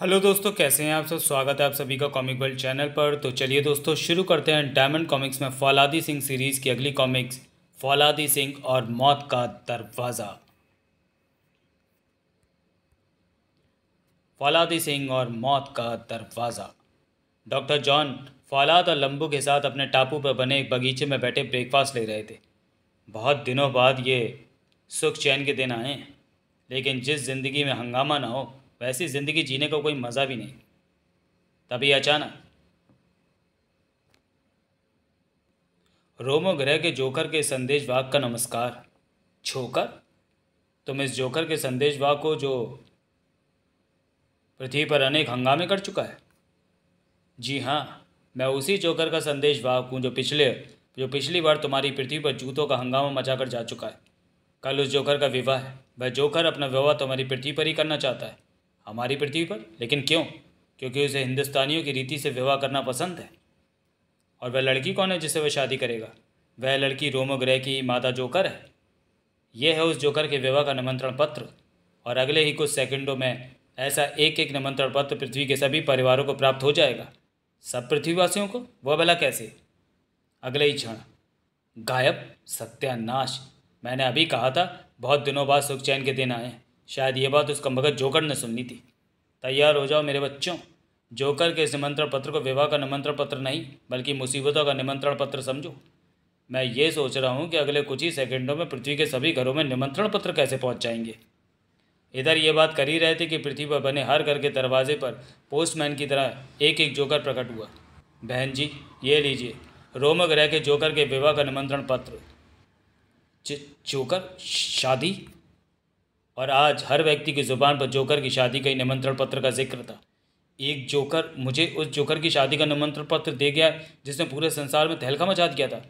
Hello दोस्तों, कैसे हैं आप सब। स्वागत है आप सभी का कॉमिक वर्ल्ड चैनल पर। तो चलिए दोस्तों, शुरू करते हैं डायमंड कॉमिक्स में फौलादी सिंह सीरीज़ की अगली कॉमिक्स, फौलादी सिंह और मौत का दरवाज़ा। फौलादी सिंह और मौत का दरवाज़ा। डॉक्टर जॉन फौलाद और लंबू के साथ अपने टापू पर बने एक बगीचे में बैठे ब्रेकफास्ट ले रहे थे। बहुत दिनों बाद ये सुख चैन के दिन आए हैं, लेकिन जिस ज़िंदगी में हंगामा ना हो वैसी ज़िंदगी जीने का कोई मज़ा भी नहीं। तभी अचानक रोमो ग्रह के जोकर के संदेशवाहक का नमस्कार। जोकर? तुम इस जोकर के संदेशवाहक को जो पृथ्वी पर अनेक हंगामे कर चुका है? जी हाँ, मैं उसी जोकर का संदेशवाहक हूँ जो पिछली बार तुम्हारी पृथ्वी पर जूतों का हंगामा मचा कर जा चुका है। कल उस जोकर का विवाह है। वह जोकर अपना विवाह तुम्हारी पृथ्वी पर ही करना चाहता है। हमारी पृथ्वी पर? लेकिन क्यों? क्योंकि उसे हिंदुस्तानियों की रीति से विवाह करना पसंद है। और वह लड़की कौन है जिससे वह शादी करेगा? वह लड़की रोमो ग्रह की माता जोकर है। यह है उस जोकर के विवाह का निमंत्रण पत्र। और अगले ही कुछ सेकंडों में ऐसा एक एक निमंत्रण पत्र पृथ्वी के सभी परिवारों को प्राप्त हो जाएगा। सब पृथ्वीवासियों को? वह भला कैसे? अगले ही क्षण गायब। सत्यानाश! मैंने अभी कहा था बहुत दिनों बाद सुख चैन के दिन आए हैं। शायद ये बात उसका मगज जोकर ने सुननी थी। तैयार हो जाओ मेरे बच्चों। जोकर के इस निमंत्रण पत्र को विवाह का निमंत्रण पत्र नहीं बल्कि मुसीबतों का निमंत्रण पत्र समझो। मैं ये सोच रहा हूँ कि अगले कुछ ही सेकंडों में पृथ्वी के सभी घरों में निमंत्रण पत्र कैसे पहुँच जाएंगे। इधर ये बात कर ही रहे थे कि पृथ्वी पर बने हर घर के दरवाजे पर पोस्टमैन की तरह एक एक जोकर प्रकट हुआ। बहन जी, ये लीजिए, रोम ग्रह के जोकर के विवाह का निमंत्रण पत्र। जोकर? शादी? और आज हर व्यक्ति की ज़ुबान पर जोकर की शादी का ही निमंत्रण पत्र का जिक्र था। एक जोकर मुझे उस जोकर की शादी का निमंत्रण पत्र दे गया जिसने पूरे संसार में तहलका मचा दिया था।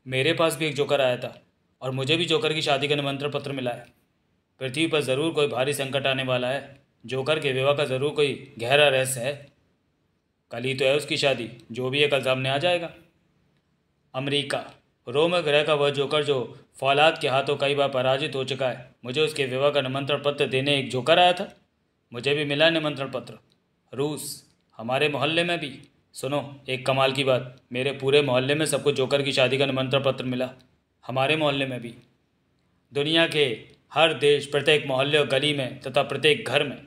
मेरे पास भी एक जोकर आया था और मुझे भी जोकर की शादी का निमंत्रण पत्र मिला है। पृथ्वी पर ज़रूर कोई भारी संकट आने वाला है। जोकर के विवाह का ज़रूर कोई गहरा रहस्य है। कल ही तो है उसकी शादी। जो भी है कल सामने आ जाएगा। अमेरिका। रोम ग्रह का वह जोकर जो फौलाद के हाथों कई बार पराजित हो चुका है। मुझे उसके विवाह का निमंत्रण पत्र देने एक जोकर आया था। मुझे भी मिला निमंत्रण पत्र। रूस। हमारे मोहल्ले में भी। सुनो, एक कमाल की बात, मेरे पूरे मोहल्ले में सबको जोकर की शादी का निमंत्रण पत्र मिला। हमारे मोहल्ले में भी। दुनिया के हर देश, प्रत्येक मोहल्ले और गली में तथा प्रत्येक घर में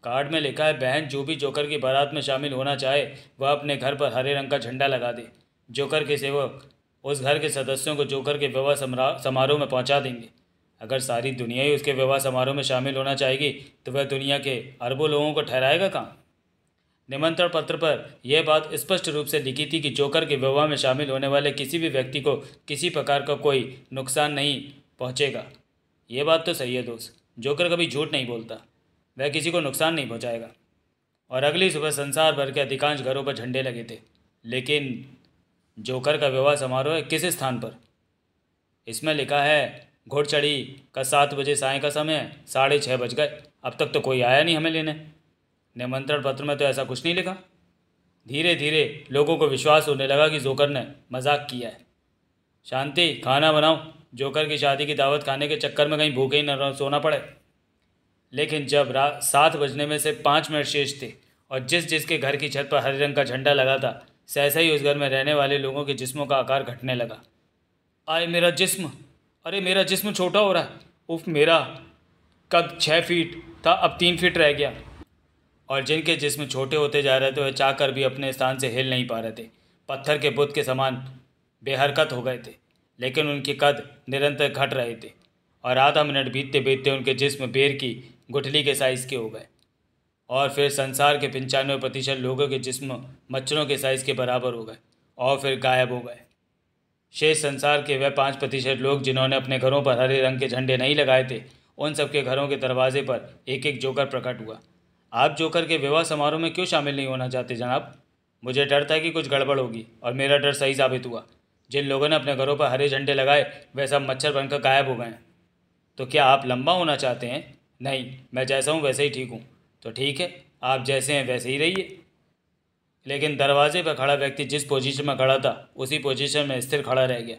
कार्ड में लिखा है, बहन जो भी जोकर की बारात में शामिल होना चाहे वह अपने घर पर हरे रंग का झंडा लगा दे। जोकर के सेवक उस घर के सदस्यों को जोकर के विवाह समारोह में पहुंचा देंगे। अगर सारी दुनिया ही उसके विवाह समारोह में शामिल होना चाहेगी तो वह दुनिया के अरबों लोगों को ठहराएगा कहाँ? निमंत्रण पत्र पर यह बात स्पष्ट रूप से लिखी थी कि जोकर के विवाह में शामिल होने वाले किसी भी व्यक्ति को किसी प्रकार का कोई नुकसान नहीं पहुंचेगा। ये बात तो सही है दोस्त, जोकर कभी झूठ नहीं बोलता। वह किसी को नुकसान नहीं पहुंचाएगा। और अगली सुबह संसार भर के अधिकांश घरों पर झंडे लगे थे। लेकिन जोकर का विवाह समारोह है किस स्थान पर? इसमें लिखा है घोड़चढ़ी का 7 बजे साय का समय है। 6:30 बज गए, अब तक तो कोई आया नहीं हमें लेने। निमंत्रण पत्र में तो ऐसा कुछ नहीं लिखा। धीरे धीरे लोगों को विश्वास होने लगा कि जोकर ने मजाक किया है। शांति, खाना बनाओ। जोकर की शादी की दावत खाने के चक्कर में कहीं भूखे ही न सोना पड़े। लेकिन जब रात 7 बजने में से 5 मिनट शेष थे और जिस जिसके घर की छत पर हरे रंग का झंडा लगा था, सहसा ही उस घर में रहने वाले लोगों के जिस्मों का आकार घटने लगा। आए मेरा जिस्म! अरे मेरा जिस्म छोटा हो रहा है। उफ, मेरा कद 6 फीट था, अब 3 फीट रह गया। और जिनके जिस्म छोटे होते जा रहे थे वह चाह कर भी अपने स्थान से हिल नहीं पा रहे थे। पत्थर के बुत के समान बेहरकत हो गए थे, लेकिन उनके कद निरंतर घट रहे थे और आधा मिनट बीतते बीतते उनके जिस्म बेर की गुठली के साइज़ के हो गए। और फिर संसार के 95% लोगों के जिस्म मच्छरों के साइज़ के बराबर हो गए और फिर गायब हो गए। शेष संसार के वह 5% लोग जिन्होंने अपने घरों पर हरे रंग के झंडे नहीं लगाए थे, उन सबके घरों के दरवाजे पर एक एक जोकर प्रकट हुआ। आप जोकर के विवाह समारोह में क्यों शामिल नहीं होना चाहते जनाब? मुझे डर था कि कुछ गड़बड़ होगी और मेरा डर सही साबित हुआ। जिन लोगों ने अपने घरों पर हरे झंडे लगाए वह सब मच्छर बनकर गायब हो गए। तो क्या आप लंबा होना चाहते हैं? नहीं, मैं जैसा हूँ वैसे ही ठीक हूँ। तो ठीक है, आप जैसे हैं वैसे ही रहिए। लेकिन दरवाजे पर खड़ा व्यक्ति जिस पोजीशन में खड़ा था उसी पोजीशन में स्थिर खड़ा रह गया।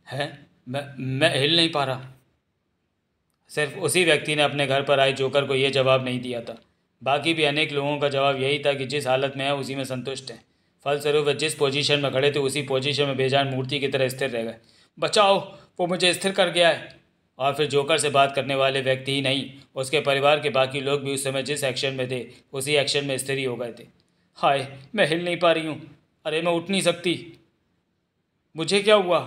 है, मैं हिल नहीं पा रहा। सिर्फ उसी व्यक्ति ने अपने घर पर आए जोकर को यह जवाब नहीं दिया था। बाकी भी अनेक लोगों का जवाब यही था कि जिस हालत में है उसी में संतुष्ट हैं। फलस्वरूप वे जिस पोजीशन में खड़े थे उसी पोजीशन में बेजान मूर्ति की तरह स्थिर रह गए। बचाओ, वो मुझे स्थिर कर गया है। और फिर जोकर से बात करने वाले व्यक्ति ही नहीं, उसके परिवार के बाकी लोग भी उस समय जिस एक्शन में थे उसी एक्शन में स्थिर ही हो गए थे। हाय, मैं हिल नहीं पा रही हूँ। अरे मैं उठ नहीं सकती। मुझे क्या हुआ?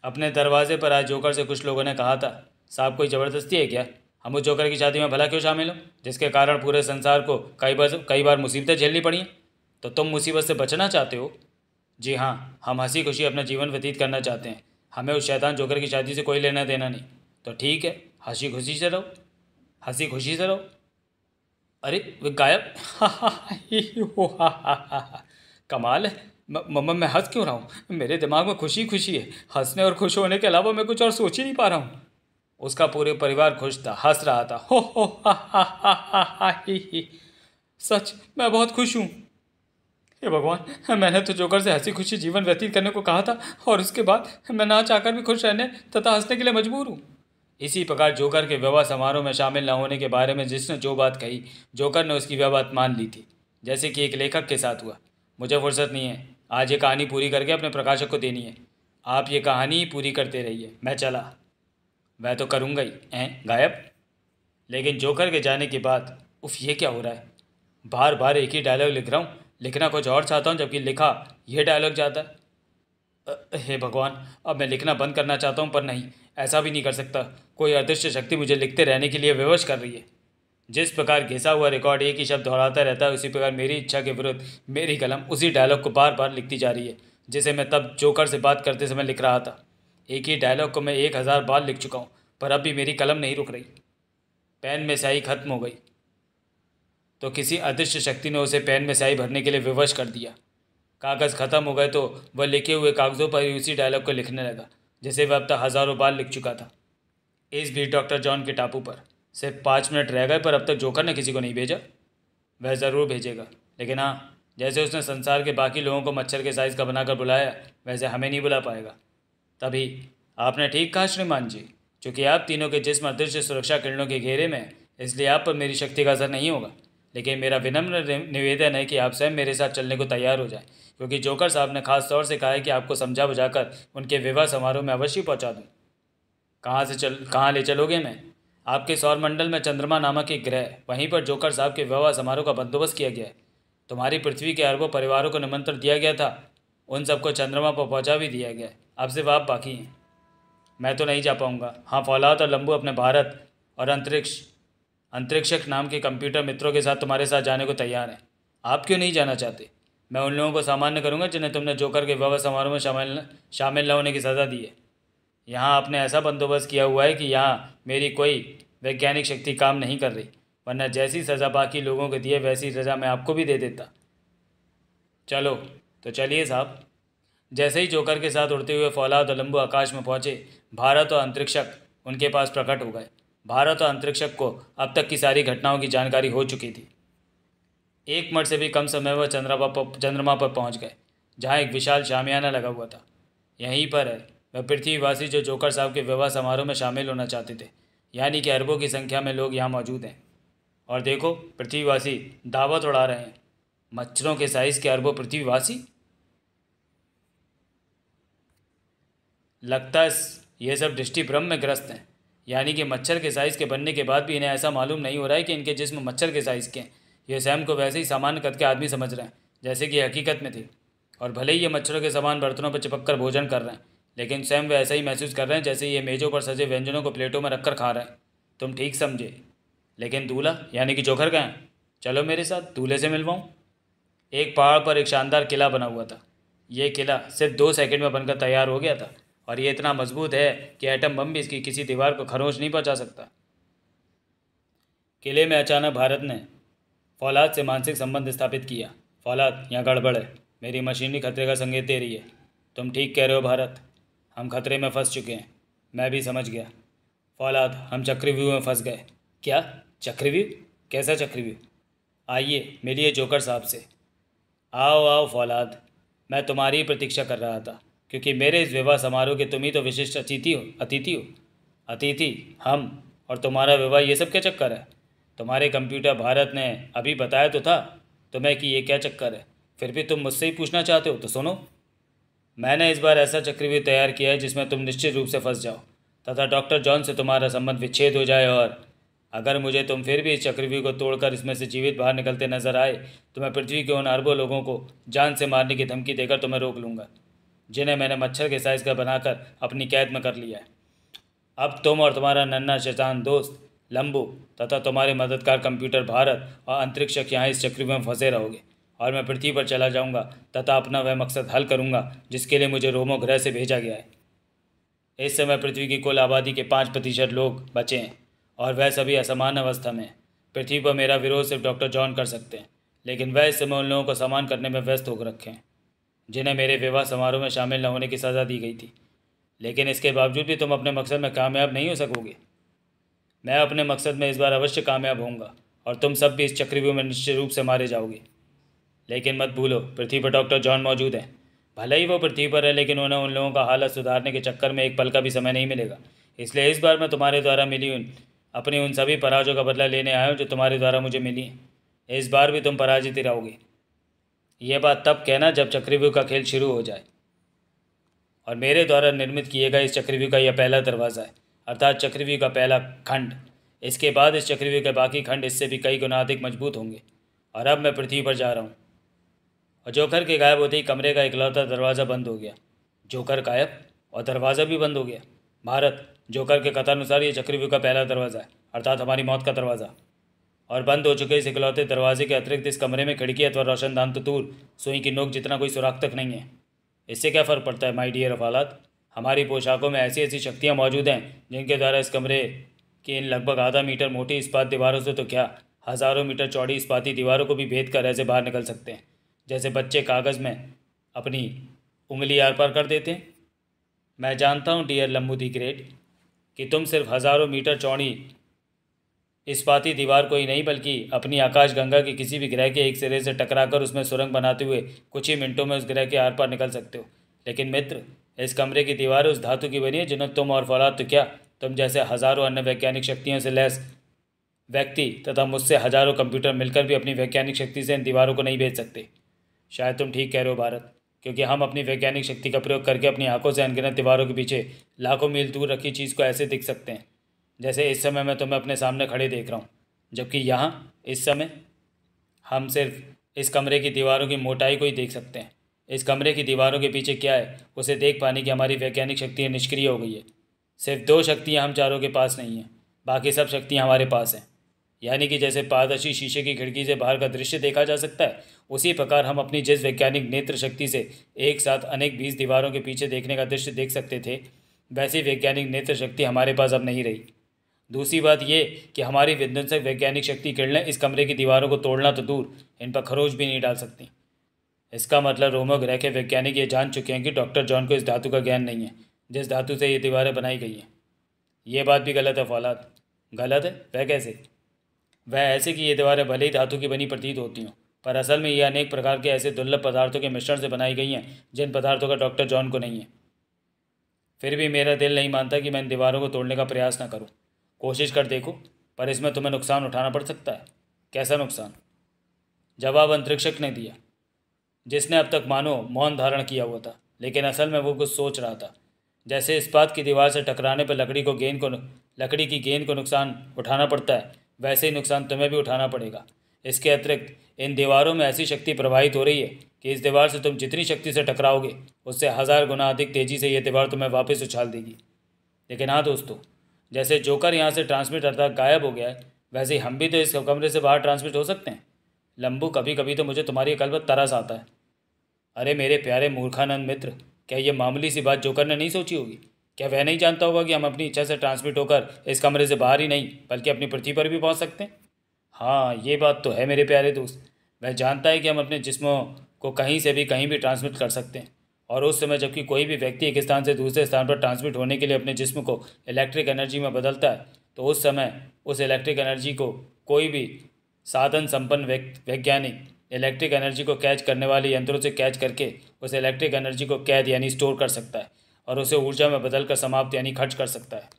अपने दरवाजे पर आज जोकर से कुछ लोगों ने कहा था, साहब कोई ज़बरदस्ती है क्या? हम उस जोकर की शादी में भला क्यों शामिल हो जिसके कारण पूरे संसार को कई बार मुसीबतें झेलनी पड़ी हैं? तो तुम मुसीबत से बचना चाहते हो? जी हाँ, हम हंसी खुशी अपना जीवन व्यतीत करना चाहते हैं। हमें उस शैतान जोकर की शादी से कोई लेना देना नहीं। तो ठीक है, हंसी खुशी से रहो, हंसी खुशी से रहो। अरे वे गायब। कमाल है। मम्मा मैं हंस क्यों रहा हूँ? मेरे दिमाग में खुशी खुशी है। हंसने और खुश होने के अलावा मैं कुछ और सोच ही नहीं पा रहा हूँ। उसका पूरे परिवार खुश था, हंस रहा था। हो सच मैं बहुत खुश हूँ। हे भगवान, मैंने तो जोकर से हंसी खुशी जीवन व्यतीत करने को कहा था और उसके बाद मैं ना चाहकर भी खुश रहने तथा हंसने के लिए मजबूर हूँ। इसी प्रकार जोकर के विवाह समारोह में शामिल न होने के बारे में जिसने जो बात कही, जोकर ने उसकी वह बात मान ली थी, जैसे कि एक लेखक के साथ हुआ। मुझे फुर्सत नहीं है, आज ये कहानी पूरी करके अपने प्रकाशक को देनी है। आप ये कहानी ही पूरी करते रहिए, मैं चला। मैं तो करूँगा ही। गायब। लेकिन जोकर के जाने के बाद उफ, ये क्या हो रहा है? बार बार एक ही डायलॉग लिख रहा हूँ। लिखना कुछ और चाहता हूँ जबकि लिखा यह डायलॉग जाता है। हे भगवान, अब मैं लिखना बंद करना चाहता हूँ पर नहीं, ऐसा भी नहीं कर सकता। कोई अदृश्य शक्ति मुझे लिखते रहने के लिए विवश कर रही है। जिस प्रकार घिसा हुआ रिकॉर्ड एक ही शब्द दोहराता रहता है, उसी प्रकार मेरी इच्छा के विरुद्ध मेरी कलम उसी डायलॉग को बार बार लिखती जा रही है जिसे मैं तब जोकर से बात करते समय लिख रहा था। एक ही डायलॉग को मैं 1000 बार लिख चुका हूँ, पर अब भी मेरी कलम नहीं रुक रही। पेन में स्याही खत्म हो गई तो किसी अदृश्य शक्ति ने उसे पेन में स्याही भरने के लिए विवश कर दिया। कागज़ ख़त्म हो गए तो वह लिखे हुए कागज़ों पर ही उसी डायलॉग को लिखने लगा जिसे वह अब तक हज़ारों बार लिख चुका था। इस बीच डॉक्टर जॉन के टापू पर सिर्फ 5 मिनट रह गए, पर अब तक जोकर ने किसी को नहीं भेजा। वह ज़रूर भेजेगा, लेकिन हाँ, जैसे उसने संसार के बाकी लोगों को मच्छर के साइज़ का बनाकर बुलाया, वैसे हमें नहीं बुला पाएगा। तभी आपने ठीक कहा श्रीमान जी, चूँकि आप तीनों के जिस्म अदृश्य सुरक्षा किरणों के घेरे में है, इसलिए आप पर मेरी शक्ति का असर नहीं होगा। लेकिन मेरा विनम्र निवेदन है कि आप स्वयं मेरे साथ चलने को तैयार हो जाएं, क्योंकि जोकर साहब ने खास तौर से कहा है कि आपको समझा बुझाकर उनके विवाह समारोह में अवश्य पहुंचा दूं। कहाँ ले चलोगे? मैं आपके सौरमंडल में चंद्रमा नामक एक ग्रह, वहीं पर जोकर साहब के विवाह समारोह का बंदोबस्त किया गया है। तुम्हारी पृथ्वी के अरबों परिवारों को निमंत्रण दिया गया था, उन सबको चंद्रमा पर पहुंचा भी दिया गया है। अब सिर्फ आप बाकी हैं। मैं तो नहीं जा पाऊंगा। हाँ, फौलाद और लंबू अपने भारत और अंतरिक्षक नाम के कंप्यूटर मित्रों के साथ तुम्हारे साथ जाने को तैयार हैं। आप क्यों नहीं जाना चाहते? मैं उन लोगों को सामान्य करूंगा जिन्हें तुमने जोकर के विवाह समारोह में शामिल न होने की सज़ा दी है। यहाँ आपने ऐसा बंदोबस्त किया हुआ है कि यहाँ मेरी कोई वैज्ञानिक शक्ति काम नहीं कर रही, वरना जैसी सज़ा बाकी लोगों को दी है वैसी सज़ा मैं आपको भी दे देता। चलो तो चलिए साहब। जैसे ही जोकर के साथ उड़ते हुए फौलाद और लंबू आकाश में पहुँचे, भारत और अंतरिक्षक उनके पास प्रकट हो गए। भारत और अंतरिक्षक को अब तक की सारी घटनाओं की जानकारी हो चुकी थी। 1 मिनट से भी कम समय वह चंद्रमा पर पहुंच गए, जहां एक विशाल शामियाना लगा हुआ था। यहीं पर है वह पृथ्वीवासी जो जोकर साहब के विवाह समारोह में शामिल होना चाहते थे, यानी कि अरबों की संख्या में लोग यहाँ मौजूद हैं। और देखो, पृथ्वीवासी दावत उड़ा रहे हैं। मच्छरों के साइज़ के अरबों पृथ्वीवासी। लगता है ये सब दृष्टि भ्रम में ग्रस्त हैं, यानी कि मच्छर के साइज़ के बनने के बाद भी इन्हें ऐसा मालूम नहीं हो रहा है कि इनके जिस्म मच्छर के साइज़ के हैं। ये स्वयं को वैसे ही सामान्य कद के आदमी समझ रहे हैं जैसे कि हकीकत में थे, और भले ही ये मच्छरों के समान बर्तनों पर चिपक कर भोजन कर रहे हैं, लेकिन स्वयं वे ऐसा ही महसूस कर रहे हैं जैसे ये मेज़ों पर सजे व्यंजनों को प्लेटों में रखकर खा रहे हैं। तुम ठीक समझे। लेकिन दूल्हा यानी कि जोकर कहाँ है? चलो मेरे साथ, दूल्हे से मिलवाऊँ। एक पहाड़ पर एक शानदार किला बना हुआ था। ये किला सिर्फ 2 सेकंड में बनकर तैयार हो गया था, और ये इतना मजबूत है कि एटम बम भी इसकी किसी दीवार को खरोंच नहीं पहुंचा सकता। किले में अचानक भारत ने फौलाद से मानसिक संबंध स्थापित किया। फौलाद, यहाँ गड़बड़ है। मेरी मशीनरी खतरे का संकेत दे रही है। तुम ठीक कह रहे हो भारत, हम खतरे में फंस चुके हैं। मैं भी समझ गया। फौलाद, हम चक्रव्यूह में फंस गए। क्या चक्रव्यूह? कैसा चक्रव्यूह? आइए मिलिए जोकर साहब से। आओ आओ फौलाद, मैं तुम्हारी ही प्रतीक्षा कर रहा था, क्योंकि मेरे इस विवाह समारोह के तुम ही तो विशिष्ट अतिथि हो। अतिथि हम और तुम्हारा विवाह, ये सब क्या चक्कर है? तुम्हारे कंप्यूटर भारत ने अभी बताया तो था तुम्हें कि ये क्या चक्कर है, फिर भी तुम मुझसे ही पूछना चाहते हो। तो सुनो, मैंने इस बार ऐसा चक्रव्यूह तैयार किया है जिसमें तुम निश्चित रूप से फंस जाओ तथा डॉक्टर जॉन से तुम्हारा संबंध विच्छेद हो जाए, और अगर मुझे तुम फिर भी इस चक्रव्यूह को तोड़कर इसमें से जीवित बाहर निकलते नजर आए तो मैं पृथ्वी के उन अरबों लोगों को जान से मारने की धमकी देकर तुम्हें रोक लूँगा, जिन्हें मैंने मच्छर के साइज़ का बनाकर अपनी कैद में कर लिया है। अब तुम और तुम्हारा नन्हा शैतान दोस्त लंबू तथा तुम्हारे मददगार कंप्यूटर भारत और अंतरिक्षक यहाँ इस चक्रव्यूह में फंसे रहोगे, और मैं पृथ्वी पर चला जाऊँगा तथा अपना वह मकसद हल करूँगा जिसके लिए मुझे रोमो ग्रह से भेजा गया है। इस समय पृथ्वी की कुल आबादी के 5% लोग बचे हैं, और वह सभी असमान अवस्था में हैं। पृथ्वी पर मेरा विरोध सिर्फ डॉक्टर जॉन कर सकते हैं, लेकिन वह इस समय उन लोगों को समान करने में व्यस्त हो रखे हैं जिन्हें मेरे विवाह समारोह में शामिल न होने की सज़ा दी गई थी। लेकिन इसके बावजूद भी तुम अपने मकसद में कामयाब नहीं हो सकोगे। मैं अपने मकसद में इस बार अवश्य कामयाब होऊंगा, और तुम सब भी इस चक्रव्यूह में निश्चित रूप से मारे जाओगे। लेकिन मत भूलो, पृथ्वी पर डॉक्टर जॉन मौजूद हैं। भले ही वो पृथ्वी पर है, लेकिन उन्हें उन लोगों का हालत सुधारने के चक्कर में एक पल का भी समय नहीं मिलेगा। इसलिए इस बार मैं तुम्हारे द्वारा मिली अपनी उन सभी पराजयों का बदला लेने आया हूँ जो तुम्हारे द्वारा मुझे मिली हैं। इस बार भी तुम पराजित ही रहोगे। ये बात तब कहना जब चक्रव्यूह का खेल शुरू हो जाए, और मेरे द्वारा निर्मित किए गए इस चक्रव्यूह का यह पहला दरवाज़ा है, अर्थात चक्रव्यूह का पहला खंड। इसके बाद इस चक्रव्यूह के बाकी खंड इससे भी कई गुना अधिक मजबूत होंगे। और अब मैं पृथ्वी पर जा रहा हूँ। और जोकर के गायब होते ही कमरे का इकलौता दरवाज़ा बंद हो गया। जोकर गायब और दरवाज़ा भी बंद हो गया। भारत, जोकर के कथानुसार ये चक्रव्यूह का पहला दरवाज़ा है, अर्थात हमारी मौत का दरवाज़ा। और बंद हो चुके इस इकलौते दरवाजे के अतिरिक्त इस कमरे में खिड़की अथवा रोशनदान तो दूर, सुई की नोक जितना कोई सुराख तक नहीं है। इससे क्या फ़र्क पड़ता है माय डियर अफालात? हमारी पोशाकों में ऐसी ऐसी शक्तियाँ मौजूद हैं जिनके द्वारा इस कमरे की इन लगभग आधा मीटर मोटी इस्पात दीवारों से तो क्या, हज़ारों मीटर चौड़ी इस्पाती दीवारों को भी भेद कर ऐसे बाहर निकल सकते हैं जैसे बच्चे कागज़ में अपनी उंगली आर पार कर देते हैं। मैं जानता हूँ डियर लम्बू दी ग्रेट कि तुम सिर्फ हज़ारों मीटर चौड़ी इस्पाती दीवार को ही नहीं बल्कि अपनी आकाश गंगा के किसी भी ग्रह के एक सिरे से टकराकर उसमें सुरंग बनाते हुए कुछ ही मिनटों में उस ग्रह के आर पार निकल सकते हो। लेकिन मित्र, इस कमरे की दीवारें उस धातु की बनी है जिन्हें तुम और फौलाद तो क्या, तुम जैसे हज़ारों अन्य वैज्ञानिक शक्तियों से लैस व्यक्ति तथा मुझसे हज़ारों कंप्यूटर मिलकर भी अपनी वैज्ञानिक शक्ति से इन दीवारों को नहीं भेज सकते। शायद तुम ठीक कह रहे हो भारत, क्योंकि हम अपनी वैज्ञानिक शक्ति का प्रयोग करके अपनी आंखों से अनगिनत दीवारों के पीछे लाखों मील दूर रखी चीज़ को ऐसे दिख सकते हैं जैसे इस समय मैं तुम्हें अपने सामने खड़े देख रहा हूँ। जबकि यहाँ इस समय हम सिर्फ इस कमरे की दीवारों की मोटाई को ही देख सकते हैं। इस कमरे की दीवारों के पीछे क्या है उसे देख पाने की हमारी वैज्ञानिक शक्तियाँ निष्क्रिय हो गई है। सिर्फ 2 शक्तियाँ हम चारों के पास नहीं हैं, बाकी सब शक्तियाँ हमारे पास हैं। यानी कि जैसे पारदर्शी शीशे की खिड़की से बाहर का दृश्य देखा जा सकता है, उसी प्रकार हम अपनी जिस वैज्ञानिक नेत्र शक्ति से एक साथ अनेक 20 दीवारों के पीछे देखने का दृश्य देख सकते थे, वैसी वैज्ञानिक नेत्र शक्ति हमारे पास अब नहीं रही। दूसरी बात यह कि हमारी विध्वंसक वैज्ञानिक शक्ति किरणें इस कमरे की दीवारों को तोड़ना तो दूर, इन पर खरोच भी नहीं डाल सकती। इसका मतलब रोमो ग्रह के वैज्ञानिक ये जान चुके हैं कि डॉक्टर जॉन को इस धातु का ज्ञान नहीं है जिस धातु से ये दीवारें बनाई गई हैं। ये बात भी गलत है फौलाद। गलत है? वह कैसे? वह ऐसे कि ये दीवारें भले ही धातु की बनी प्रतीत होती हों, पर असल में ये अनेक प्रकार के ऐसे दुर्लभ पदार्थों के मिश्रण से बनाई गई हैं जिन पदार्थों का डॉक्टर जॉन को नहीं है। फिर भी मेरा दिल नहीं मानता कि मैं इन दीवारों को तोड़ने का प्रयास न करूं। कोशिश कर देखो, पर इसमें तुम्हें नुकसान उठाना पड़ सकता है। कैसा नुकसान? जवाब अंतरिक्षक ने दिया, जिसने अब तक मानो मौन धारण किया हुआ था, लेकिन असल में वो कुछ सोच रहा था। जैसे इस्पात की दीवार से टकराने पर लकड़ी की गेंद को नुकसान उठाना पड़ता है, वैसे ही नुकसान तुम्हें भी उठाना पड़ेगा। इसके अतिरिक्त इन दीवारों में ऐसी शक्ति प्रवाहित हो रही है कि इस दीवार से तुम जितनी शक्ति से टकराओगे उससे 1000 गुना अधिक तेज़ी से यह दीवार तुम्हें वापस उछाल देगी। लेकिन हाँ दोस्तों, जैसे जोकर यहाँ से ट्रांसमिट अर्थात गायब हो गया है, वैसे ही हम भी तो इस कमरे से बाहर ट्रांसमिट हो सकते हैं। लंबू, कभी कभी तो मुझे तुम्हारी अकल पर तरस आता है। अरे मेरे प्यारे मूर्खानंद मित्र, क्या ये मामूली सी बात जोकर ने नहीं सोची होगी? क्या वह नहीं जानता होगा कि हम अपनी इच्छा से ट्रांसमिट होकर इस कमरे से बाहर ही नहीं बल्कि अपनी पृथ्वी पर भी पहुंच सकते हैं? हाँ, ये बात तो है मेरे प्यारे दोस्त। वह जानता है कि हम अपने जिस्मों को कहीं से भी कहीं भी ट्रांसमिट कर सकते हैं, और उस समय जबकि कोई भी व्यक्ति एक स्थान से दूसरे स्थान पर ट्रांसमिट होने के लिए अपने जिस्म को इलेक्ट्रिक एनर्जी में बदलता है, तो उस समय उस इलेक्ट्रिक एनर्जी को कोई भी साधन संपन्न वैज्ञानिक इलेक्ट्रिक एनर्जी को कैच करने वाले यंत्रों से कैच करके उस इलेक्ट्रिक एनर्जी को कैद यानी स्टोर कर सकता है और उसे ऊर्जा में बदल कर समाप्त यानी खर्च कर सकता है।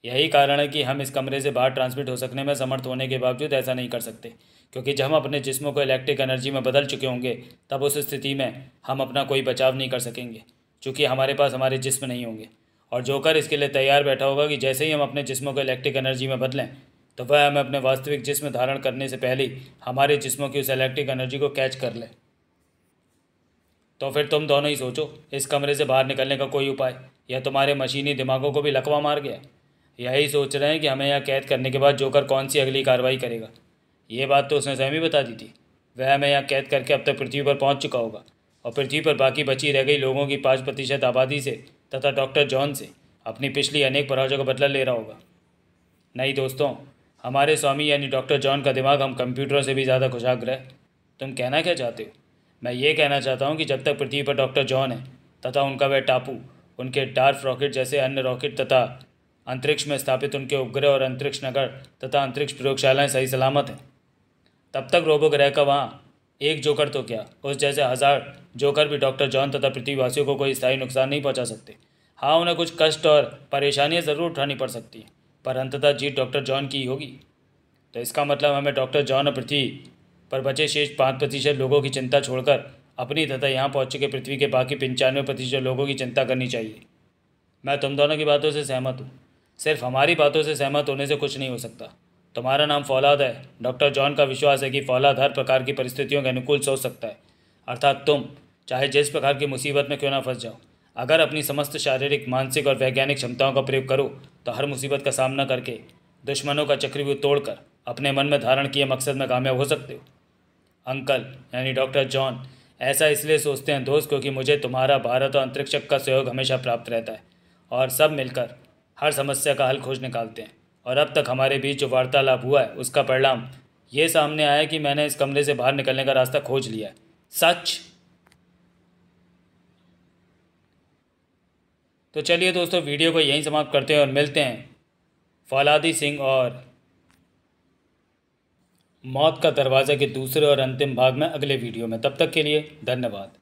यही कारण है कि हम इस कमरे से बाहर ट्रांसमिट हो सकने में समर्थ होने के बावजूद ऐसा नहीं कर सकते, क्योंकि जब हम अपने जिस्मों को इलेक्ट्रिक एनर्जी में बदल चुके होंगे तब उस स्थिति में हम अपना कोई बचाव नहीं कर सकेंगे, क्योंकि हमारे पास हमारे जिस्म नहीं होंगे। और जोकर इसके लिए तैयार बैठा होगा कि जैसे ही हम अपने जिस्मों को इलेक्ट्रिक एनर्जी में बदलें तो वह हमें अपने वास्तविक जिस्म धारण करने से पहले ही हमारे जिस्मों की उस इलेक्ट्रिक एनर्जी को कैच कर ले। तो फिर तुम दोनों ही सोचो, इस कमरे से बाहर निकलने का कोई उपाय, या तुम्हारे मशीनी दिमागों को भी लकवा मार गया? यही सोच रहे हैं कि हमें यहाँ कैद करने के बाद जोकर कौन सी अगली कार्रवाई करेगा। ये बात तो उसने स्वयं ही बता दी थी। वह हमें यहाँ कैद करके अब तक पृथ्वी पर पहुँच चुका होगा और पृथ्वी पर बाकी बची रह गई लोगों की 5% आबादी से तथा डॉक्टर जॉन से अपनी पिछली अनेक पराजयों का बदला ले रहा होगा। नहीं दोस्तों, हमारे स्वामी यानी डॉक्टर जॉन का दिमाग हम कंप्यूटरों से भी ज़्यादा कुशाग्र है। तुम कहना क्या चाहते हो? मैं ये कहना चाहता हूँ कि जब तक पृथ्वी पर डॉक्टर जॉन है तथा उनका वह टापू, उनके डार्क रॉकेट जैसे अन्य रॉकेट तथा अंतरिक्ष में स्थापित उनके उपग्रह और अंतरिक्ष नगर तथा अंतरिक्ष प्रयोगशालाएं सही सलामत हैं, तब तक रोबो ग्रह का वहाँ एक जोकर तो क्या, उस जैसे 1000 जोकर भी डॉक्टर जॉन तथा पृथ्वीवासियों को कोई स्थायी नुकसान नहीं पहुँचा सकते। हाँ, उन्हें कुछ कष्ट और परेशानियाँ ज़रूर उठानी पड़ सकती हैं, पर अंततः जीत डॉक्टर जॉन की ही होगी। तो इसका मतलब हमें डॉक्टर जॉन और पृथ्वी पर बचे शेष 5% लोगों की चिंता छोड़कर अपनी तथा यहाँ पहुँच चुके पृथ्वी के बाकी 95% लोगों की चिंता करनी चाहिए। मैं तुम दोनों की बातों से सहमत हूँ। सिर्फ हमारी बातों से सहमत होने से कुछ नहीं हो सकता। तुम्हारा नाम फौलाद है। डॉक्टर जॉन का विश्वास है कि फौलाद हर प्रकार की परिस्थितियों के अनुकूल सोच सकता है, अर्थात तुम चाहे जिस प्रकार की मुसीबत में क्यों ना फंस जाओ, अगर अपनी समस्त शारीरिक, मानसिक और वैज्ञानिक क्षमताओं का प्रयोग करो तो हर मुसीबत का सामना करके दुश्मनों का चक्रव्यूह तोड़कर अपने मन में धारण किए मकसद में कामयाब हो सकते हो। अंकल यानी डॉक्टर जॉन ऐसा इसलिए सोचते हैं दोस्त, क्योंकि मुझे तुम्हारा भारत और अंतरिक्ष का सहयोग हमेशा प्राप्त रहता है और सब मिलकर हर समस्या का हल खोज निकालते हैं। और अब तक हमारे बीच जो वार्तालाप हुआ है उसका परिणाम ये सामने आया है कि मैंने इस कमरे से बाहर निकलने का रास्ता खोज लिया है। सच। तो चलिए दोस्तों, वीडियो को यहीं समाप्त करते हैं और मिलते हैं फौलादी सिंह और मौत का दरवाज़ा के दूसरे और अंतिम भाग में अगले वीडियो में। तब तक के लिए धन्यवाद।